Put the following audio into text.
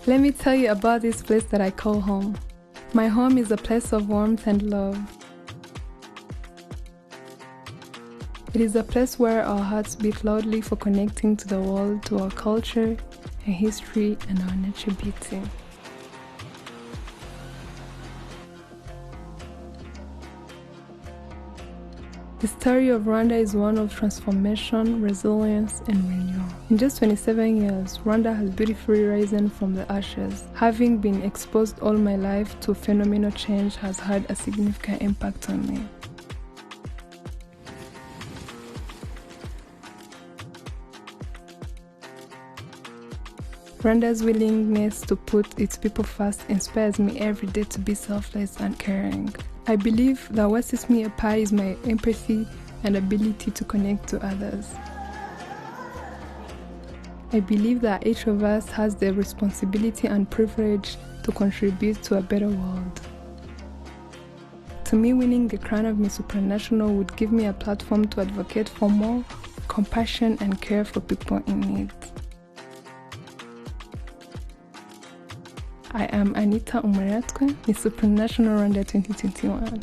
Let me tell you about this place that I call home. My home is a place of warmth and love. It is a place where our hearts beat loudly for connecting to the world, to our culture and history and our nature beauty. The story of Rwanda is one of transformation, resilience, and renewal. In just 27 years, Rwanda has beautifully risen from the ashes. Having been exposed all my life to phenomenal change has had a significant impact on me. Rwanda's willingness to put its people first inspires me every day to be selfless and caring. I believe that what sets me apart is my empathy and ability to connect to others. I believe that each of us has the responsibility and privilege to contribute to a better world. To me, winning the crown of Miss Supranational would give me a platform to advocate for more compassion and care for people in need. I am Anita Umuratwa, Miss Supranational Rwanda 2021.